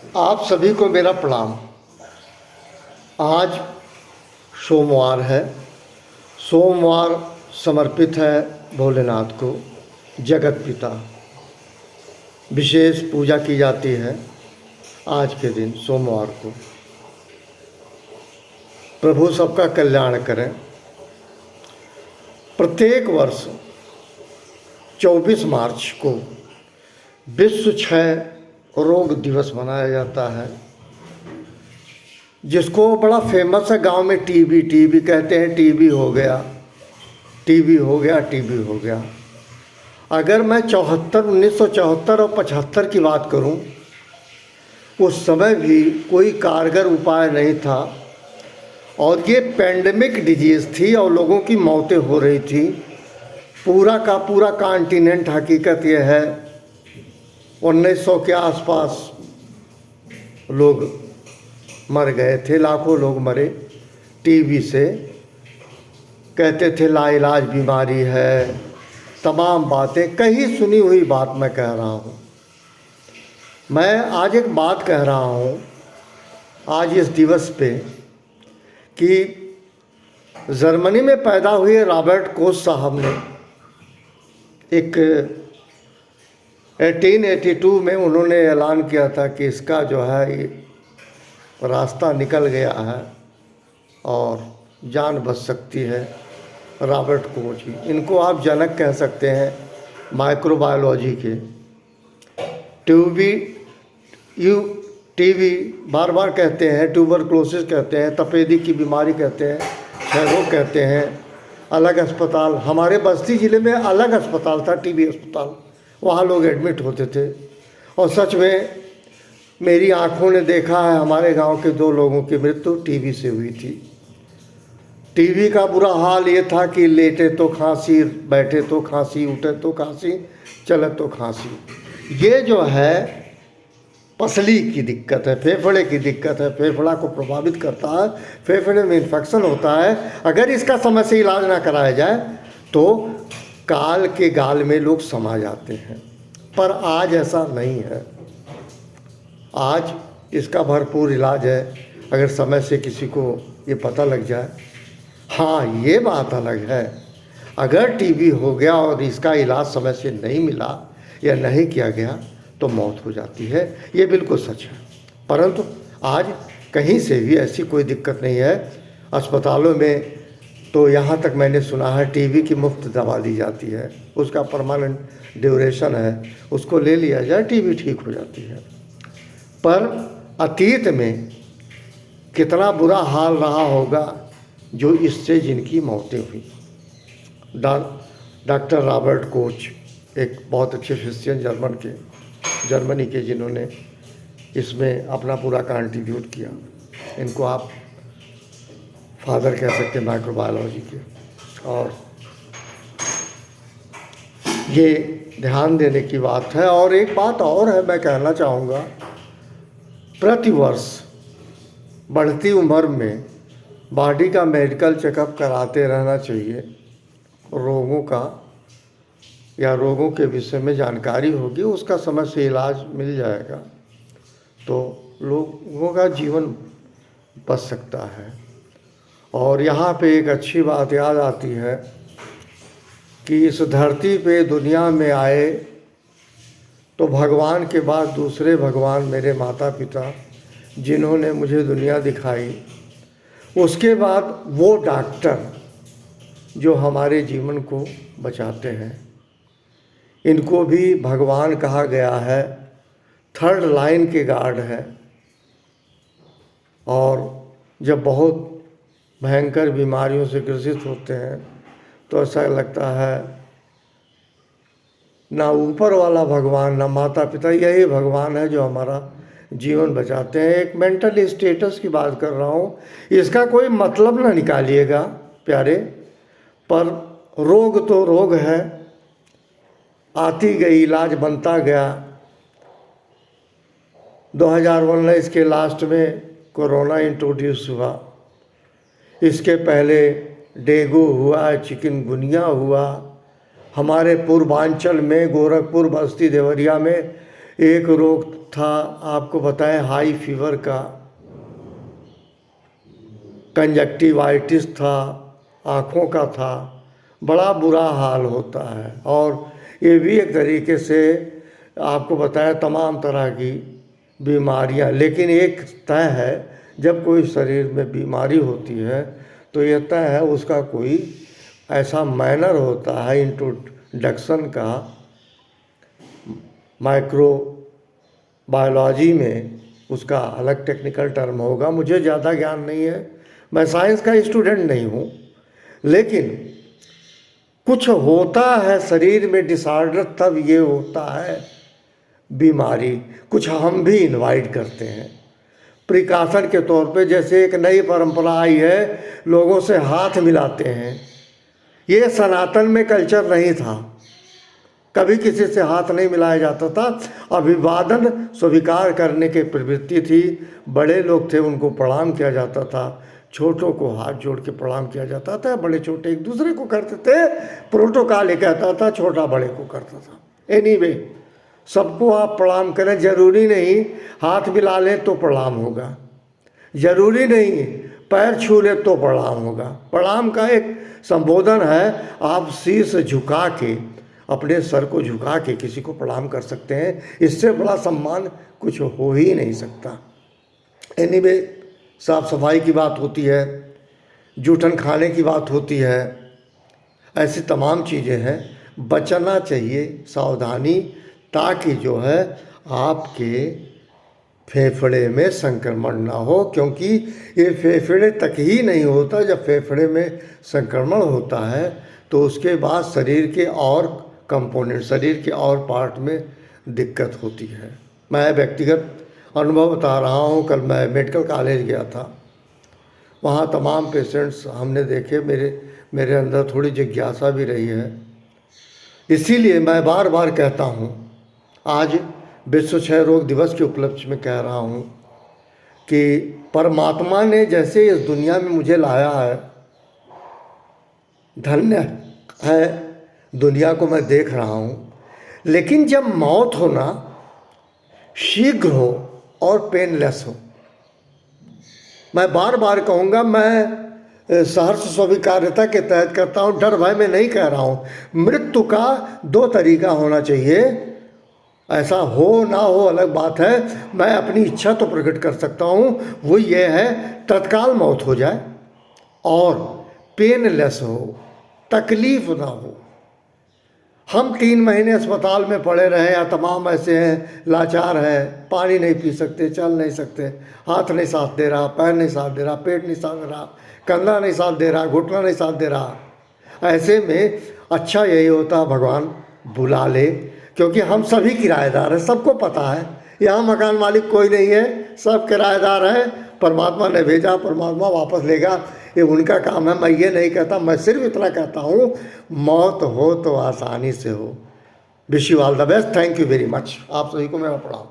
आप सभी को मेरा प्रणाम। आज सोमवार है। सोमवार समर्पित है भोलेनाथ को, जगत पिता। विशेष पूजा की जाती है आज के दिन सोमवार को। प्रभु सबका कल्याण करें। प्रत्येक वर्ष 24 मार्च को विश्व क्षय रोग दिवस मनाया जाता है, जिसको बड़ा फेमस है गांव में। टीबी कहते हैं, टीबी हो गया, टीबी हो गया, टीबी हो गया। अगर मैं 1974 और 75 की बात करूं, उस समय भी कोई कारगर उपाय नहीं था और ये पैंडेमिक डिजीज़ थी और लोगों की मौतें हो रही थी। पूरा का पूरा कॉन्टिनेंट, हकीकत ये है, 1900 के आसपास लोग मर गए थे, लाखों लोग मरे टीबी से। कहते थे लाइलाज बीमारी है, तमाम बातें, कहीं सुनी हुई बात मैं कह रहा हूँ। मैं आज एक बात कह रहा हूँ आज इस दिवस पे कि जर्मनी में पैदा हुए रॉबर्ट कोच साहब ने एक 1882 में उन्होंने ऐलान किया था कि इसका जो है ये रास्ता निकल गया है और जान बच सकती है। रॉबर्ट कोच, इनको आप जनक कह सकते हैं माइक्रोबायोलॉजी के। टीबी बार बार कहते हैं, ट्यूबरक्लोसिस कहते हैं, तपेदी की बीमारी कहते हैं, क्षयरोग कहते हैं। अलग अस्पताल, हमारे बस्ती ज़िले में अलग अस्पताल था, टीबी अस्पताल, वहाँ लोग एडमिट होते थे। और सच में मेरी आंखों ने देखा है, हमारे गांव के 2 लोगों की मृत्यु टीबी से हुई थी। टीबी का बुरा हाल ये था कि लेटे तो खांसी, बैठे तो खांसी, उठे तो खांसी, चले तो खांसी। ये जो है पसली की दिक्कत है, फेफड़े की दिक्कत है, फेफड़ा को प्रभावित करता है, फेफड़े में इन्फेक्शन होता है। अगर इसका समय से इलाज ना कराया जाए तो काल के गाल में लोग समा जाते हैं। पर आज ऐसा नहीं है, आज इसका भरपूर इलाज है अगर समय से किसी को ये पता लग जाए। हाँ, ये बात अलग है, अगर टीबी हो गया और इसका इलाज समय से नहीं मिला या नहीं किया गया तो मौत हो जाती है। ये बिल्कुल सच है। परंतु आज कहीं से भी ऐसी कोई दिक्कत नहीं है। अस्पतालों में तो यहाँ तक मैंने सुना है टीबी की मुफ्त दवा दी जाती है, उसका परमानेंट ड्यूरेशन है, उसको ले लिया जाए, टीबी ठीक हो जाती है। पर अतीत में कितना बुरा हाल रहा होगा जो इससे जिनकी मौतें हुई। डॉक्टर रॉबर्ट कोच एक बहुत अच्छे फिजिशियन जर्मनी के जिन्होंने इसमें अपना पूरा कंट्रीब्यूट किया। इनको आप फादर कह सकते हैं माइक्रोबायोलॉजी के। और ये ध्यान देने की बात है। और एक बात और है, मैं कहना चाहूँगा, प्रतिवर्ष बढ़ती उम्र में बॉडी का मेडिकल चेकअप कराते रहना चाहिए। रोगों का या रोगों के विषय में जानकारी होगी, उसका समय से इलाज मिल जाएगा तो लोगों का जीवन बच सकता है। और यहाँ पे एक अच्छी बात याद आती है कि इस धरती पे दुनिया में आए तो भगवान के बाद दूसरे भगवान मेरे माता पिता, जिन्होंने मुझे दुनिया दिखाई। उसके बाद वो डॉक्टर जो हमारे जीवन को बचाते हैं, इनको भी भगवान कहा गया है, थर्ड लाइन के गार्ड है। और जब बहुत भयंकर बीमारियों से ग्रसित होते हैं तो ऐसा लगता है ना ऊपर वाला भगवान ना माता पिता, यही भगवान है जो हमारा जीवन बचाते हैं। एक मेंटल स्टेटस की बात कर रहा हूँ, इसका कोई मतलब ना निकालिएगा प्यारे, पर रोग तो रोग है, आती गई, इलाज बनता गया। 2019 के लास्ट में कोरोना इंट्रोड्यूस हुआ, इसके पहले डेंगू हुआ, चिकनगुनिया हुआ। हमारे पूर्वांचल में गोरखपुर, बस्ती, देवरिया में एक रोग था आपको बताएं हाई फीवर का, कंजक्टिवाइटिस था, आँखों का था, बड़ा बुरा हाल होता है। और ये भी एक तरीके से आपको बताया तमाम तरह की बीमारियां, लेकिन एक तय है, जब कोई शरीर में बीमारी होती है तो यह तय है उसका कोई ऐसा मैनर होता है इंट्रोडक्शन का, माइक्रो बायोलॉजी में उसका अलग टेक्निकल टर्म होगा, मुझे ज़्यादा ज्ञान नहीं है, मैं साइंस का स्टूडेंट नहीं हूँ, लेकिन कुछ होता है शरीर में डिसऑर्डर, तब ये होता है बीमारी। कुछ हम भी इनवाइट करते हैं प्रिकॉशन के तौर पे, जैसे एक नई परंपरा आई है, लोगों से हाथ मिलाते हैं। ये सनातन में कल्चर नहीं था, कभी किसी से हाथ नहीं मिलाया जाता था। अभिवादन स्वीकार करने की प्रवृत्ति थी, बड़े लोग थे उनको प्रणाम किया जाता था, छोटों को हाथ जोड़ के प्रणाम किया जाता था, बड़े छोटे एक दूसरे को करते थे, प्रोटोकॉल ये कहता था, छोटा बड़े को करता था। एनीवे, सबको आप प्रणाम करें, जरूरी नहीं हाथ मिला लें तो प्रणाम होगा, जरूरी नहीं पैर छू ले तो प्रणाम होगा। प्रणाम का एक संबोधन है, आप शीश झुका के, अपने सर को झुका के किसी को प्रणाम कर सकते हैं, इससे बड़ा सम्मान कुछ हो ही नहीं सकता। एनीवे, साफ सफाई की बात होती है, जूठन खाने की बात होती है, ऐसी तमाम चीज़ें हैं, बचना चाहिए, सावधानी, ताकि जो है आपके फेफड़े में संक्रमण ना हो, क्योंकि ये फेफड़े तक ही नहीं होता, जब फेफड़े में संक्रमण होता है तो उसके बाद शरीर के और कंपोनेंट, शरीर के और पार्ट में दिक्कत होती है। मैं व्यक्तिगत अनुभव बता रहा हूँ, कल मैं मेडिकल कॉलेज गया था, वहाँ तमाम पेशेंट्स हमने देखे, मेरे अंदर थोड़ी जिज्ञासा भी रही है, इसीलिए मैं बार बार कहता हूँ, आज विश्व क्षय रोग दिवस के उपलक्ष्य में कह रहा हूँ कि परमात्मा ने जैसे इस दुनिया में मुझे लाया है, धन्य है दुनिया को मैं देख रहा हूँ, लेकिन जब मौत हो ना, शीघ्र हो और पेनलेस हो। मैं बार बार कहूँगा, मैं सहर्ष स्वीकार्यता के तहत करता हूँ, डर भय में नहीं कह रहा हूँ। मृत्यु का दो तरीका होना चाहिए, ऐसा हो ना हो अलग बात है, मैं अपनी इच्छा तो प्रकट कर सकता हूँ, वो ये है तत्काल मौत हो जाए और पेनलेस हो, तकलीफ ना हो। हम 3 महीने अस्पताल में पड़े रहे, या तमाम ऐसे हैं लाचार हैं, पानी नहीं पी सकते, चल नहीं सकते, हाथ नहीं साथ दे रहा, पैर नहीं साथ दे रहा, पेट नहीं साथ दे रहा, कंधा नहीं साथ दे रहा, घुटना नहीं साथ दे रहा, ऐसे में अच्छा यही होता भगवान बुला ले, क्योंकि हम सभी किराएदार हैं, सबको पता है, यहाँ मकान मालिक कोई नहीं है, सब किराएदार हैं, परमात्मा ने भेजा, परमात्मा वापस लेगा, ये उनका काम है। मैं ये नहीं कहता, मैं सिर्फ इतना कहता हूँ, मौत हो तो आसानी से हो। Wish you all the best, thank you very much. आप सभी को मेरा प्रणाम।